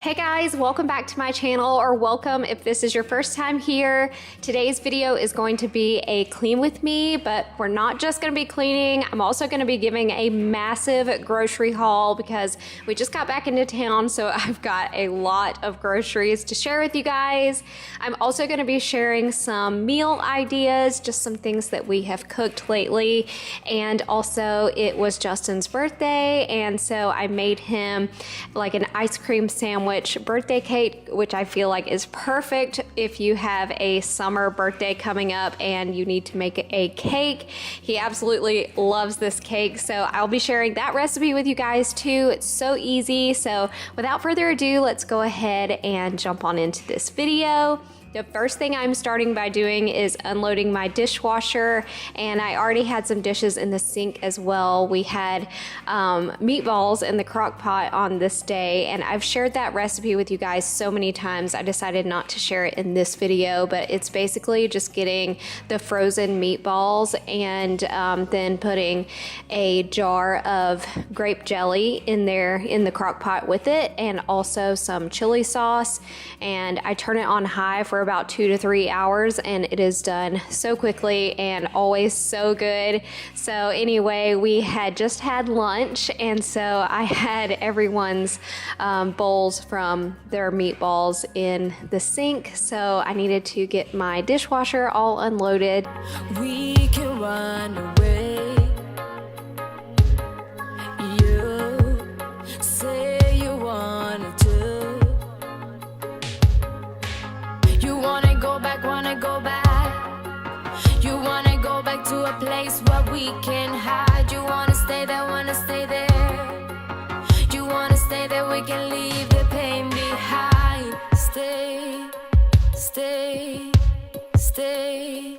Hey guys, welcome back to my channel, or welcome if this is your first time here. Today's video is going to be a clean with me, but we're not just going to be cleaning. I'm also going to be giving a massive grocery haul because we just got back into town, so I've got a lot of groceries to share with you guys. I'm also going to be sharing some meal ideas, just some things that we have cooked lately, and also it was Justin's birthday, and so I made him like an ice cream sandwich birthday cake, which I feel like is perfect if you have a summer birthday coming up and you need to make a cake. He absolutely loves this cake, so I'll be sharing that recipe with you guys too. It's so easy. So without further ado, let's go ahead and jump on into this video. The first thing I'm starting by doing is unloading my dishwasher, and I already had some dishes in the sink as well. We had meatballs in the crock pot on this day, and I've shared that recipe with you guys so many times. I decided not to share it in this video, but it's basically just getting the frozen meatballs and then putting a jar of grape jelly in there in the crock pot with it, and also some chili sauce, and I turn it on high for about 2 to 3 hours, and it is done so quickly and always so good. So anyway, we had just had lunch, and so I had everyone's bowls from their meatballs in the sink, so I needed to get my dishwasher all unloaded. We can run away. You say you wanna do. You wanna go back, wanna go back. You wanna go back to a place where we can hide. You wanna stay there, wanna stay there. You wanna stay there, we can leave the pain behind. Stay, stay, stay.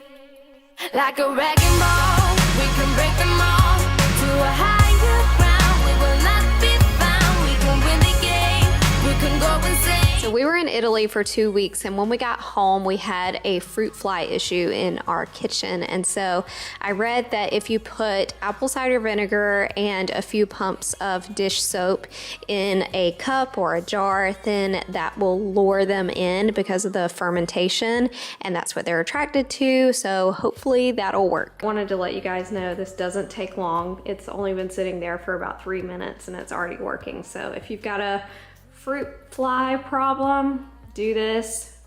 Like a wrecking ball, we can break them all to a higher ground. We will not be found. We can win the game. We can go insane. So we were in Italy for 2 weeks, and when we got home, we had a fruit fly issue in our kitchen. And so I read that if you put apple cider vinegar and a few pumps of dish soap in a cup or a jar, then that will lure them in because of the fermentation, and that's what they're attracted to. So hopefully that'll work. I wanted to let you guys know this doesn't take long. It's only been sitting there for about 3 minutes and it's already working. So if you've got a fruit fly problem, do this.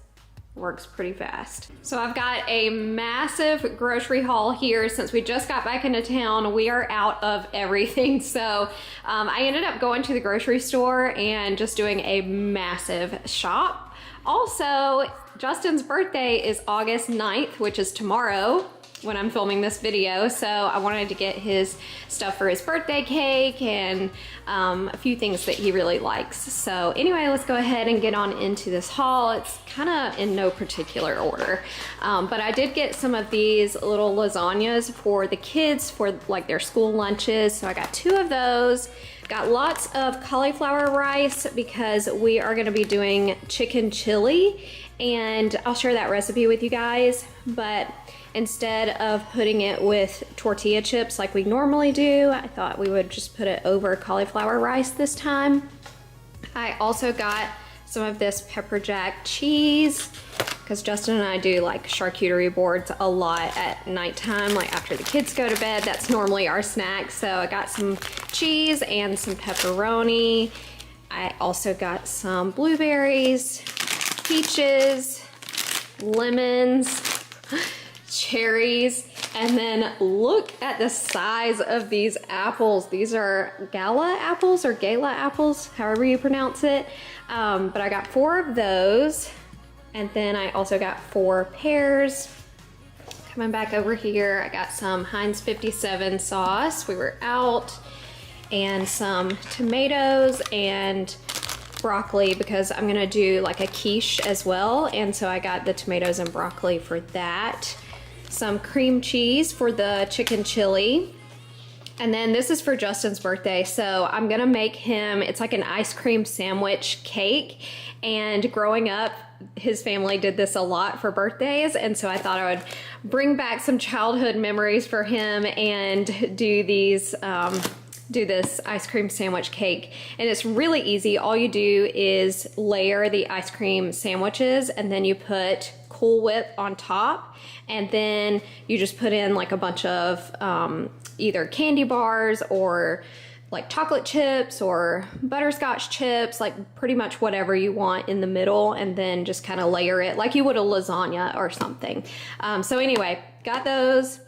Works pretty fast. So I've got a massive grocery haul here. Since we just got back into town, we are out of everything. So I ended up going to the grocery store and just doing a massive shop. Also, Justin's birthday is August 9th, which is tomorrow when I'm filming this video, so I wanted to get his stuff for his birthday cake and a few things that he really likes. So anyway, let's go ahead and get on into this haul. It's kind of in no particular order, but I did get some of these little lasagnas for the kids for like their school lunches, so I got 2 of those. Got lots of cauliflower rice because we are going to be doing chicken chili, and I'll share that recipe with you guys. But instead of putting it with tortilla chips like we normally do, I thought we would just put it over cauliflower rice this time. I also got some of this pepper jack cheese because Justin and I do like charcuterie boards a lot at nighttime, like after the kids go to bed. That's normally our snack. So I got some cheese and some pepperoni. I also got some blueberries, peaches, lemons, cherries, and then look at the size of these apples. These are gala apples or gala apples, however you pronounce it. But I got 4 of those, and then I also got 4 pears. Coming back over here, I got some Heinz 57 sauce. We were out, and some tomatoes and broccoli because I'm gonna do like a quiche as well, and so I got the tomatoes and broccoli for that. Some cream cheese for the chicken chili, and then this is for Justin's birthday, so I'm gonna make him, it's like an ice cream sandwich cake, and growing up his family did this a lot for birthdays, and so I thought I would bring back some childhood memories for him and do these do this ice cream sandwich cake, and it's really easy. All you do is layer the ice cream sandwiches, and then you put Cool Whip on top, and then you just put in like a bunch of either candy bars or like chocolate chips or butterscotch chips, like pretty much whatever you want in the middle, and then just kind of layer it like you would a lasagna or something. So anyway, got those.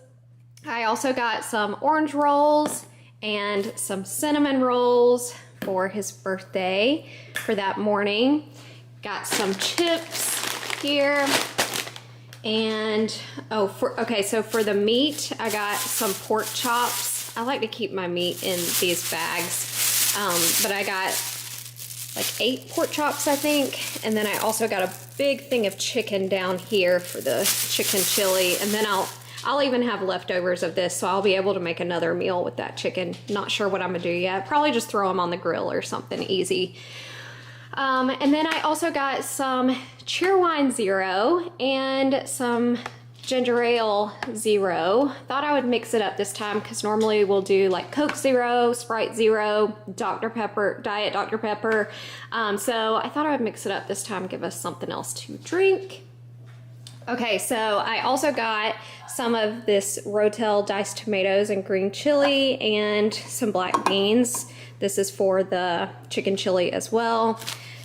I also got some orange rolls and some cinnamon rolls for his birthday for that morning. Got some chips here. And so for the meat, I got some pork chops. I like to keep my meat in these bags, but I got like 8 pork chops, I think. And then I also got a big thing of chicken down here for the chicken chili. And then I'll even have leftovers of this, so I'll be able to make another meal with that chicken. Not sure what I'm gonna do yet. Probably just throw them on the grill or something easy. And then I also got some Cheerwine Zero and some ginger ale Zero. Thought I would mix it up this time because normally we'll do like Coke Zero, Sprite Zero, Dr. Pepper, Diet Dr. Pepper. So I thought I would mix it up this time, give us something else to drink. Okay, so I also got some of this Rotel diced tomatoes and green chili and some black beans. This is for the chicken chili as well.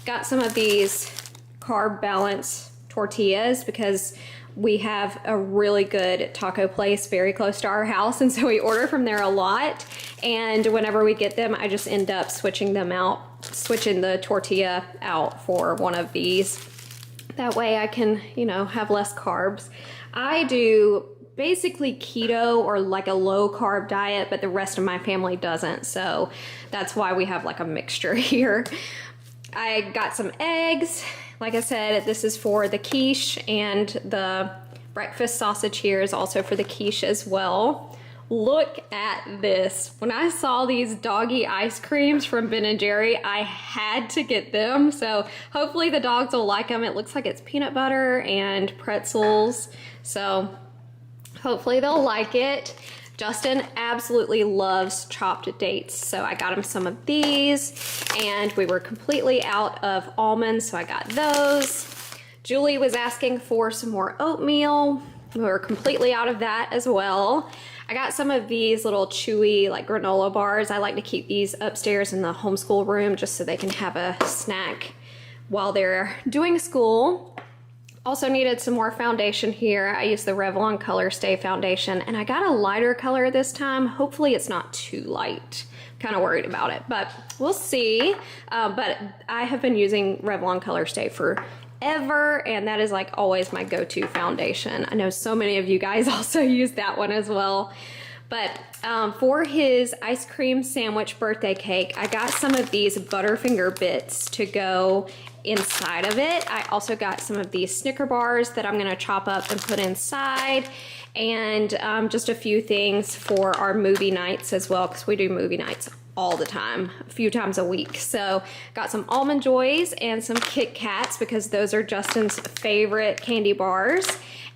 Got some of these carb balance tortillas because we have a really good taco place very close to our house, and so we order from there a lot, and whenever we get them I just end up switching the tortilla out for one of these. That way I can, you know, have less carbs. I do basically keto or like a low carb diet, but the rest of my family doesn't, so that's why we have like a mixture here. I got some eggs. Like I said, this is for the quiche, and the breakfast sausage here is also for the quiche as well. Look at this. When I saw these doggy ice creams from Ben & Jerry, I had to get them. So hopefully the dogs will like them. It looks like it's peanut butter and pretzels. So hopefully they'll like it. Justin absolutely loves chopped dates, so I got him some of these, and we were completely out of almonds, so I got those. Julie was asking for some more oatmeal. We were completely out of that as well. I got some of these little chewy like granola bars. I like to keep these upstairs in the homeschool room just so they can have a snack while they're doing school. Also needed some more foundation here. I used the Revlon Color Stay foundation, and I got a lighter color this time. Hopefully it's not too light. Kind of worried about it, but we'll see. But I have been using Revlon Color Stay forever, and that is like always my go-to foundation. I know so many of you guys also use that one as well. But for his ice cream sandwich birthday cake, I got some of these Butterfinger bits to go inside of it. I also got some of these Snicker bars that I'm gonna chop up and put inside, and just a few things for our movie nights as well, because we do movie nights all the time, a few times a week. So got some Almond Joys and some Kit Kats because those are Justin's favorite candy bars.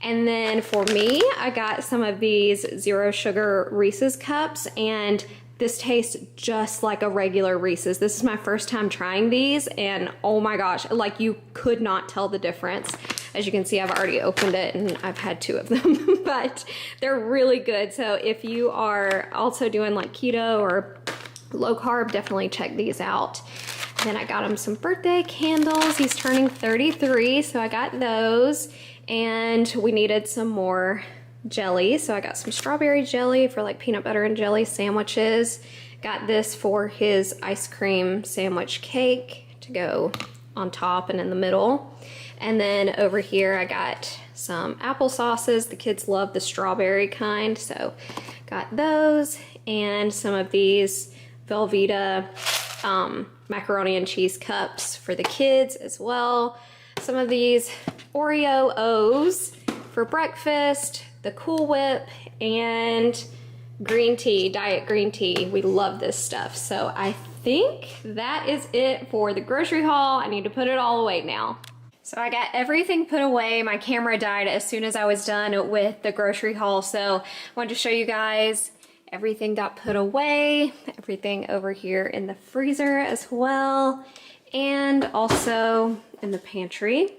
And then for me, I got some of these zero sugar Reese's cups, and this tastes just like a regular Reese's. This is my first time trying these, and oh my gosh, like you could not tell the difference. As you can see, I've already opened it and I've had 2 of them, but they're really good. So if you are also doing like keto or low carb, definitely check these out. Then I got him some birthday candles. He's turning 33, so I got those. And we needed some more jelly, so I got some strawberry jelly for like peanut butter and jelly sandwiches. Got this for his ice cream sandwich cake to go on top and in the middle. And then over here I got some apple sauces. The kids love the strawberry kind, so got those, and some of these Velveeta macaroni and cheese cups for the kids as well. Some of these Oreo O's for breakfast, the Cool Whip, and green tea, diet green tea. We love this stuff. So I think that is it for the grocery haul. I need to put it all away now. So I got everything put away. My camera died as soon as I was done with the grocery haul. So I wanted to show you guys Everything got put away, everything over here in the freezer as well, and also in the pantry.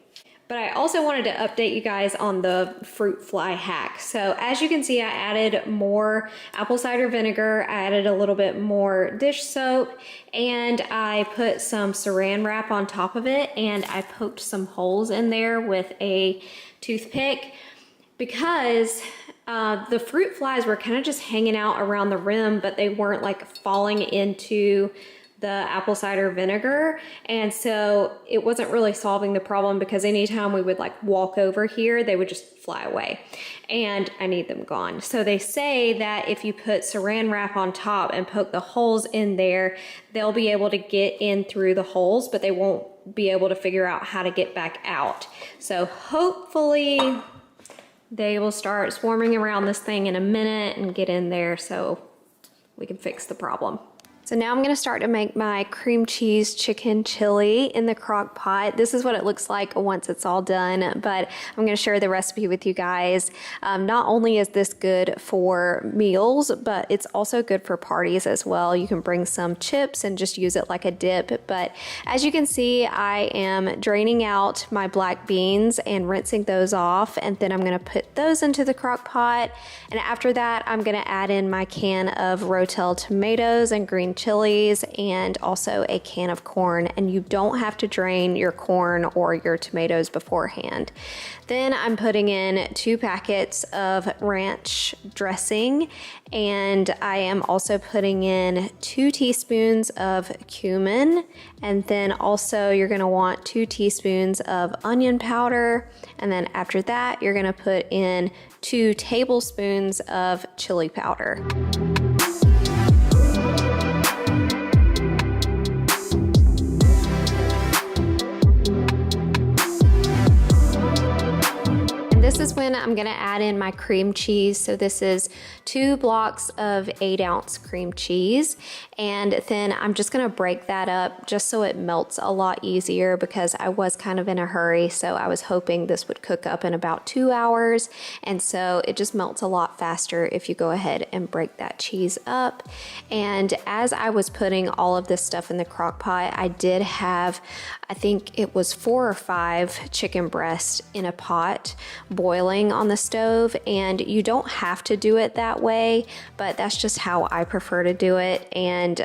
But I also wanted to update you guys on the fruit fly hack. So as you can see, I added more apple cider vinegar, I added a little bit more dish soap, and I put some saran wrap on top of it, and I poked some holes in there with a toothpick because the fruit flies were kind of just hanging out around the rim, but they weren't like falling into the apple cider vinegar, and so it wasn't really solving the problem because anytime we would like walk over here, they would just fly away, and I need them gone. So they say that if you put saran wrap on top and poke the holes in there, they'll be able to get in through the holes, but they won't be able to figure out how to get back out. So hopefully they will start swarming around this thing in a minute and get in there so we can fix the problem. So now I'm gonna start to make my cream cheese chicken chili in the crock pot. This is what it looks like once it's all done, but I'm gonna share the recipe with you guys. Not only is this good for meals, but it's also good for parties as well. You can bring some chips and just use it like a dip. But as you can see, I am draining out my black beans and rinsing those off, and then I'm gonna put those into the crock pot. And after that, I'm gonna add in my can of Rotel tomatoes and green chilies, and also a can of corn, and you don't have to drain your corn or your tomatoes beforehand. Then I'm putting in 2 packets of ranch dressing, and I am also putting in 2 teaspoons of cumin, and then also you're gonna want 2 teaspoons of onion powder, and then after that you're gonna put in 2 tablespoons of chili powder. This is when I'm gonna add in my cream cheese. So this is 2 blocks of 8-ounce cream cheese. And then I'm just gonna break that up just so it melts a lot easier because I was kind of in a hurry. So I was hoping this would cook up in about 2 hours. And so it just melts a lot faster if you go ahead and break that cheese up. And as I was putting all of this stuff in the crock pot, I did have, I think it was 4 or 5 chicken breasts in a pot boiling on the stove, and you don't have to do it that way, but that's just how I prefer to do it. And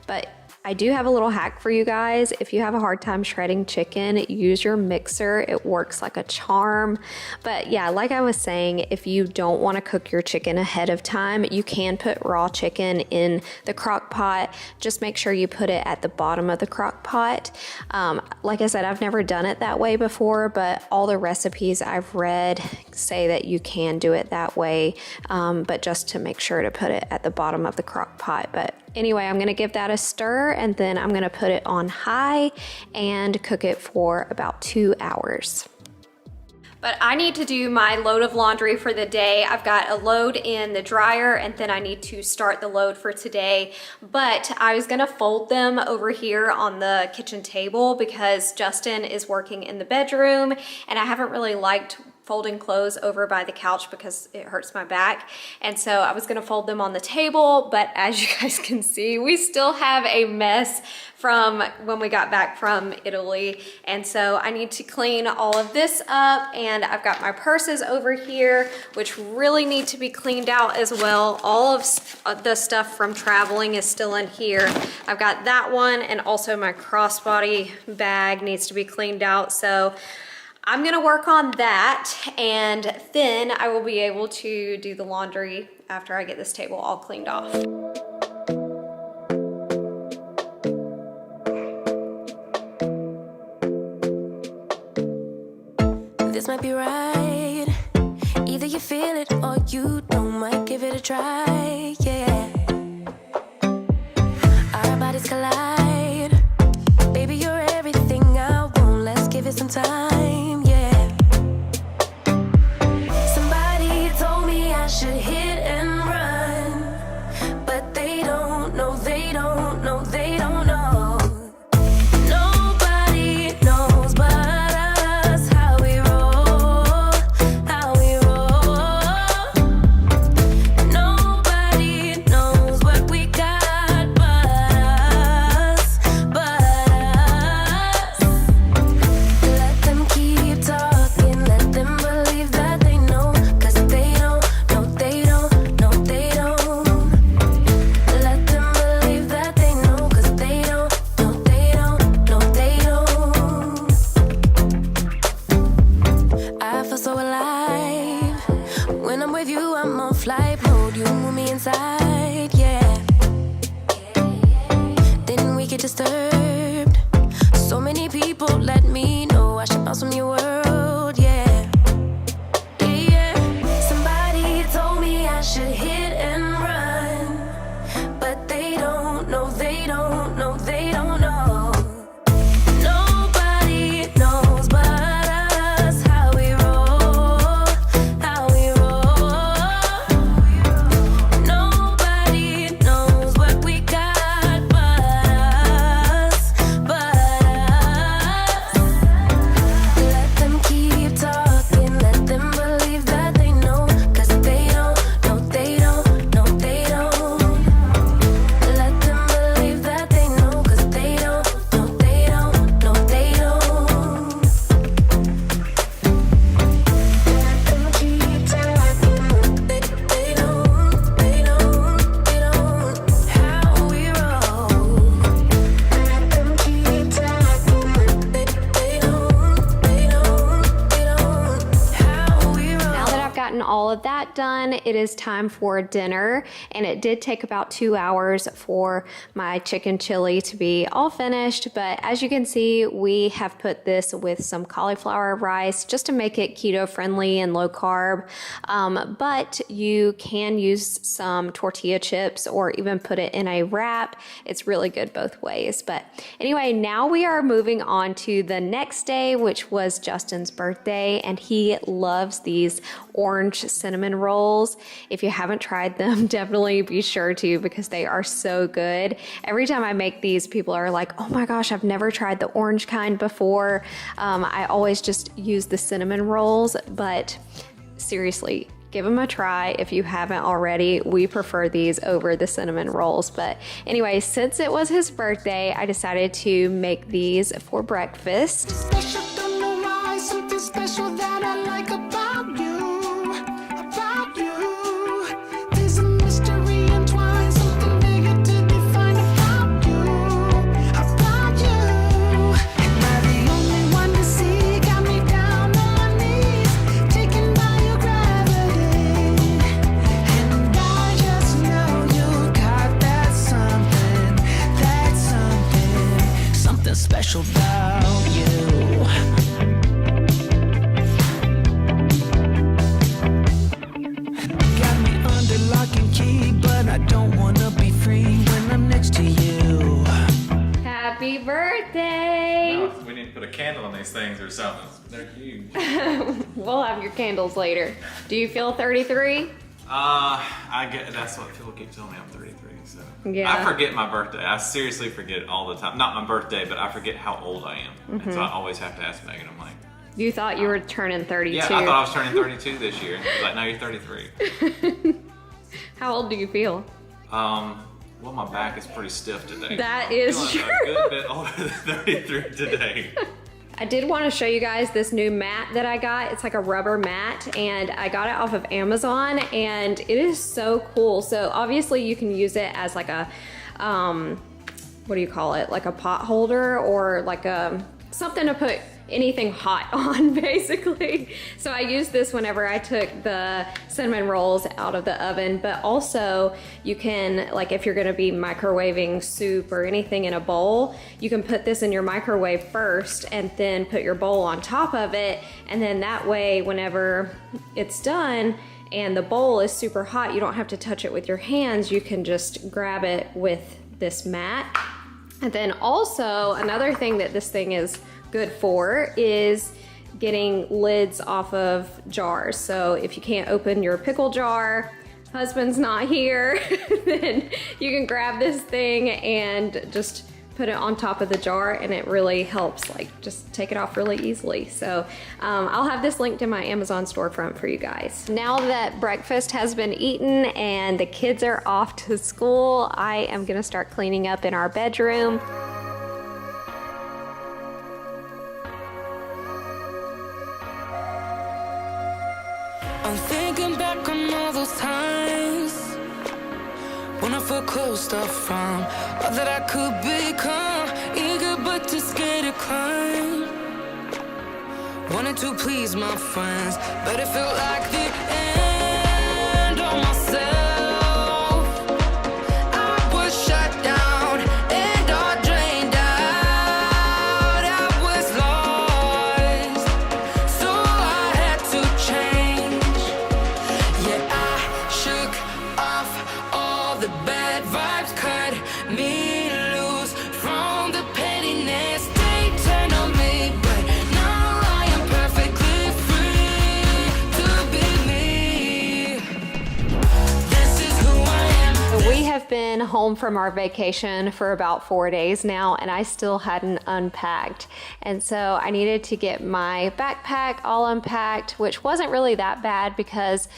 but I do have a little hack for you guys. If you have a hard time shredding chicken, use your mixer. It works like a charm. But yeah, like I was saying, if you don't want to cook your chicken ahead of time, you can put raw chicken in the crock pot. Just make sure you put it at the bottom of the crock pot. Like I said, I've never done it that way before, but all the recipes I've read say that you can do it that way, but just to make sure to put it at the bottom of the crock pot. But anyway, I'm gonna give that a stir, and then I'm gonna put it on high and cook it for about 2 hours. But I need to do my load of laundry for the day. I've got a load in the dryer, and then I need to start the load for today. But I was gonna fold them over here on the kitchen table because Justin is working in the bedroom, and I haven't really liked folding clothes over by the couch because it hurts my back. And so I was gonna fold them on the table, but as you guys can see, we still have a mess from when we got back from Italy. And so I need to clean all of this up, and I've got my purses over here, which really need to be cleaned out as well. All of the stuff from traveling is still in here. I've got that one, and also my crossbody bag needs to be cleaned out. So I'm gonna work on that, and then I will be able to do the laundry after I get this table all cleaned off. This might be right. Either you feel it or you don't. Might give it a try, yeah. Our bodies collide. Baby, you're everything I want. Let's give it some time, yeah. Somebody told me I should hit and run, but they don't know, they don't know, they don't know. Nobody knows but us how we roll, how we roll. Nobody let me know. I should bounce from your world, yeah. Yeah. Somebody told me I should hit and run, but they don't know, they don't know, they don't know. Nobody knows but us how we roll, how we roll. Nobody knows what we got but us, but us. Let them keep talking, let them believe that they know, 'cause they don't know, they don't know, they don't. Let them believe that they know, 'cause they don't know, they don't know, they don't. Let them keep talking, they don't, they don't, they don't. How we roll. Let them keep talking, they don't, they don't, they don't. How we roll. Now that I've gotten all of that done, it is time for dinner, and it did take about 2 hours for my chicken chili to be all finished, but as you can see, we have put this with some cauliflower rice just to make it keto friendly and low carb, but you can use some tortilla chips or even put it in a wrap. It's really good both ways. But anyway, now we are moving on to the next day, which was Justin's birthday, and he loves these orange cinnamon rolls. If you haven't tried them, definitely be sure to, because they are so good. Every time I make these, people are like, oh my gosh, I've never tried the orange kind before. I always just use the cinnamon rolls, but seriously, give them a try if you haven't already. We prefer these over the cinnamon rolls. But anyway, since it was his birthday, I decided to make these for breakfast. Special, don't know why, something special that I like about you, about you. There's a mystery entwined, something bigger to define about you, about you. Am I the only one to see? Got me down on my knees, taken by your gravity. And I just know you got that something special about you. Got me under lock and key, but I don't wanna be free when I'm next to you. Happy birthday! No, we need to put a candle on these things or something. They're huge. We'll have your candles later. Do you feel 33? I get that's what people keep telling me. I'm 33, so Yeah. I forget my birthday. I seriously forget all the time. Not my birthday, but I forget how old I am, and so I always have to ask Megan. I'm like, You thought you were turning 32. yeah, I thought I was turning 32 this year. She's like, no, you're 33. How old do you feel? Well, my back is pretty stiff today. That so I'm is feeling a good bit older than 33 today. I did want to show you guys this new mat that I got. It's like a rubber mat, and I got it off of Amazon, and it is so cool. So obviously you can use it as like a, what do you call it? Like a pot holder, or like a, something to put anything hot on, basically. So I used this whenever I took the cinnamon rolls out of the oven, but also you can, like if you're gonna be microwaving soup or anything in a bowl, you can put this in your microwave first and then put your bowl on top of it, and then that way whenever it's done and the bowl is super hot, you don't have to touch it with your hands, you can just grab it with this mat. And then also another thing that this thing is good for is getting lids off of jars. So if you can't open your pickle jar, husband's not here, then you can grab this thing and just put it on top of the jar, and it really helps, like just take it off really easily. So I'll have this linked in my Amazon storefront for you guys. Now that breakfast has been eaten and the kids are off to school, I am gonna start cleaning up in our bedroom. I'm thinking back on all those times when I felt closed off from all that I could become, eager but too scared to climb. Wanted to please my friends, but it felt like the end of myself. I was shut down and all drained out. I was lost. home from our vacation for about 4 days now, and I still hadn't unpacked. And so I needed to get my backpack all unpacked, which wasn't really that bad because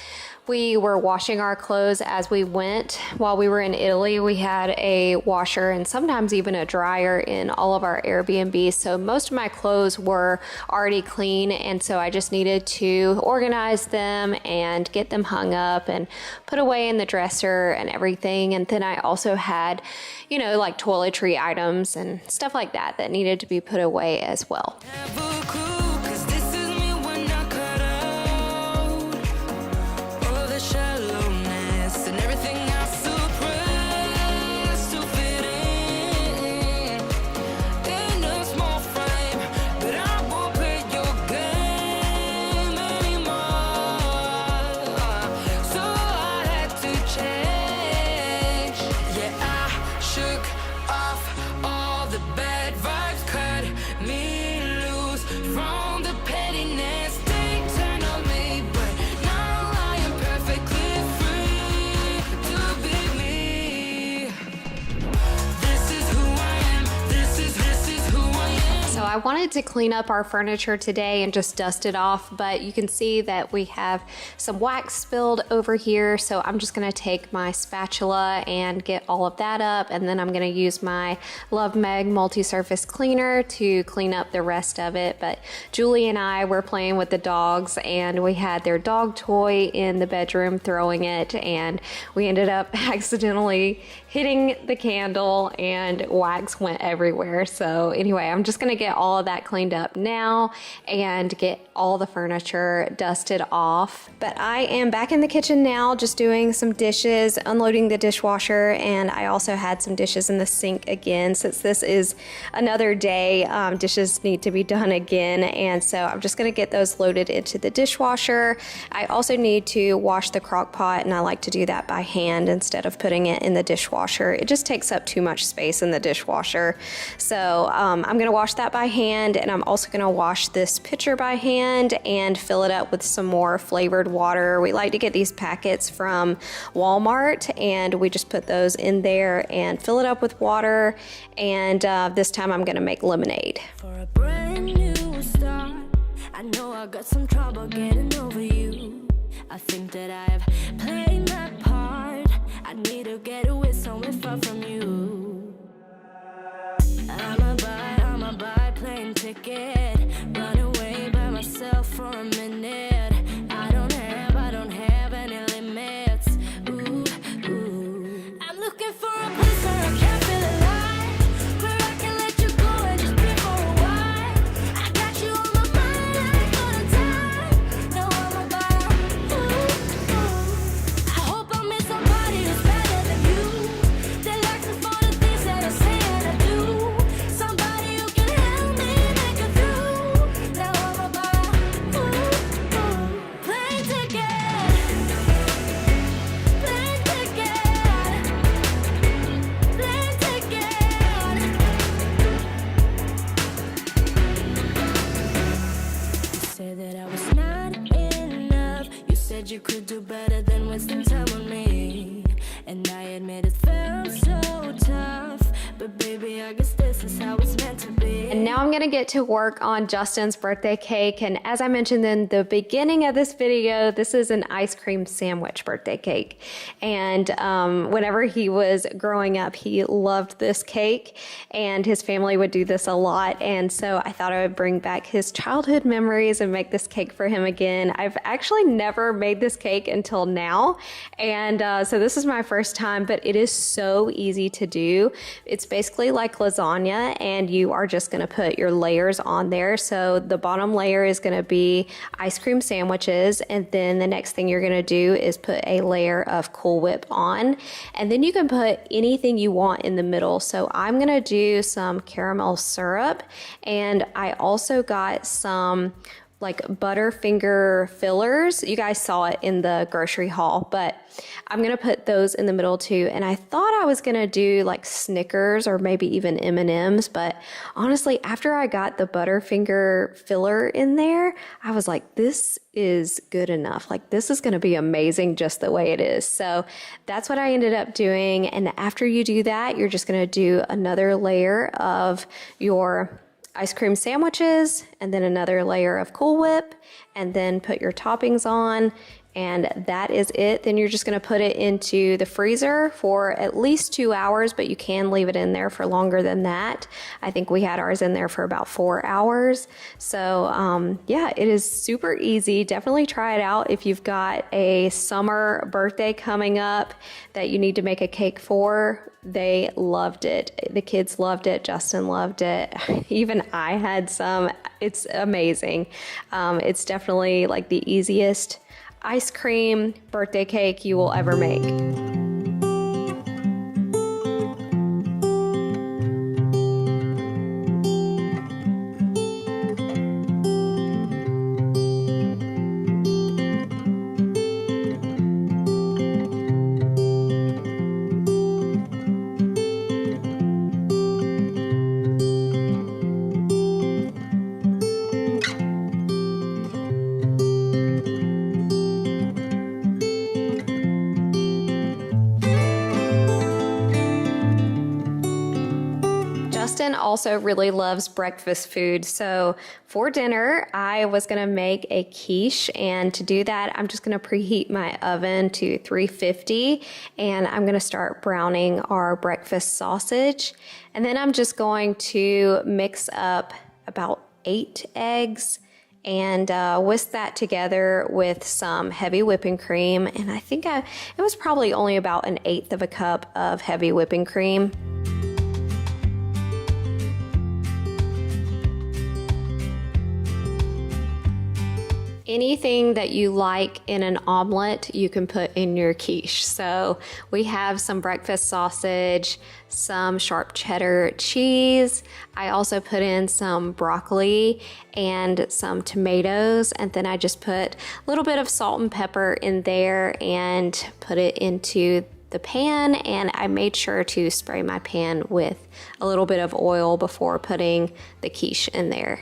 we were washing our clothes as we went. While we were in Italy, we had a washer and sometimes even a dryer in all of our Airbnbs. So most of my clothes were already clean, and so I just needed to organize them and get them hung up and put away in the dresser and everything. And then I also had, you know, like toiletry items and stuff like that that needed to be put away as well. I wanted to clean up our furniture today and just dust it off, but you can see that we have some wax spilled over here, so I'm just going to take my spatula and get all of that up, and then I'm going to use my Love Meg multi-surface cleaner to clean up the rest of it. But Julie and I were playing with the dogs, and we had their dog toy in the bedroom throwing it, and we ended up accidentally hitting the candle and wax went everywhere. So anyway, I'm just going to get all of that cleaned up now and get all the furniture dusted off. But I am back in the kitchen now, just doing some dishes, unloading the dishwasher, and I also had some dishes in the sink again. Since this is another day, dishes need to be done again, and so I'm just going to get those loaded into the dishwasher. I also need to wash the crock pot, and I like to do that by hand instead of putting it in the dishwasher. It just takes up too much space in the dishwasher. So I'm going to wash that by hand, and I'm also going to wash this pitcher by hand and fill it up with some more flavored water. We like to get these packets from Walmart, and we just put those in there and fill it up with water, and this time I'm going to make lemonade. For a brand new start, I know I got some trouble getting over you. I think that I've played my part. I need to get away somewhere far from you. I'ma buy plane ticket, run away by myself for a minute. I don't have any limits. Ooh, ooh. I'm looking for a place where I can feel alive, where I can let you go and just be for a while. I got you on my mind like all the time. No, I'm about, ooh, ooh. I hope I meet somebody who's better than you, that likes me for the things that I say and I do. Somebody who can help me make it through. Now I'm about, ooh, ooh. Plane ticket, plane ticket, plane ticket. You said that I was not enough. You said you could do better than wasting time on me. And I admit it felt so tough. But baby, I guess this is how it's meant to be. And now I'm going to get to work on Justin's birthday cake. And as I mentioned in the beginning of this video, this is an ice cream sandwich birthday cake. And whenever he was growing up, he loved this cake, and his family would do this a lot. And so I thought I would bring back his childhood memories and make this cake for him again. I've actually never made this cake until now. And so this is my first time, but it is so easy to do. It's basically like lasagna, and you are just going to put your layers on there. So the bottom layer is going to be ice cream sandwiches, and then the next thing you're going to do is put a layer of Cool Whip on, and then you can put anything you want in the middle. So I'm going to do some caramel syrup, and I also got some like Butterfinger fillers. You guys saw it in the grocery haul, but I'm gonna put those in the middle too. And I thought I was gonna do like Snickers or maybe even M&Ms, but honestly, after I got the Butterfinger filler in there, I was like, this is good enough. Like, this is gonna be amazing just the way it is. So that's what I ended up doing. And after you do that, you're just gonna do another layer of your ice cream sandwiches, and then another layer of Cool Whip, and then put your toppings on, and that is it. Then you're just gonna put it into the freezer for at least 2 hours, but you can leave it in there for longer than that. I think we had ours in there for about 4 hours. So yeah, it is super easy. Definitely try it out if you've got a summer birthday coming up that you need to make a cake for. They loved it. The kids loved it. Justin loved it. Even I had some. It's amazing. It's definitely like the easiest ice cream birthday cake you will ever make. Justin also really loves breakfast food. So for dinner, I was gonna make a quiche, and to do that, I'm just gonna preheat my oven to 350, and I'm gonna start browning our breakfast sausage. And then I'm just going to mix up about 8 eggs and whisk that together with some heavy whipping cream. And I think it was probably only about 1/8 of a cup of heavy whipping cream. Anything that you like in an omelet, you can put in your quiche. So we have some breakfast sausage, some sharp cheddar cheese. I also put in some broccoli and some tomatoes. And then I just put a little bit of salt and pepper in there and put it into the pan. And I made sure to spray my pan with a little bit of oil before putting the quiche in there.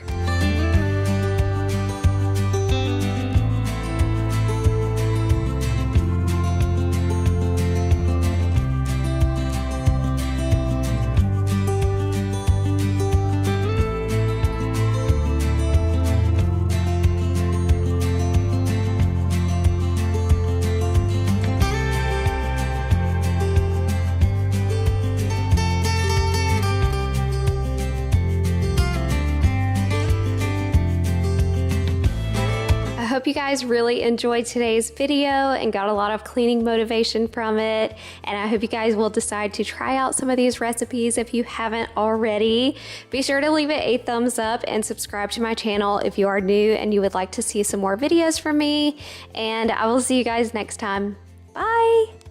I hope you guys really enjoyed today's video and got a lot of cleaning motivation from it. And I hope you guys will decide to try out some of these recipes if you haven't already. Be sure to leave it a thumbs up and subscribe to my channel if you are new and you would like to see some more videos from me. And I will see you guys next time. Bye.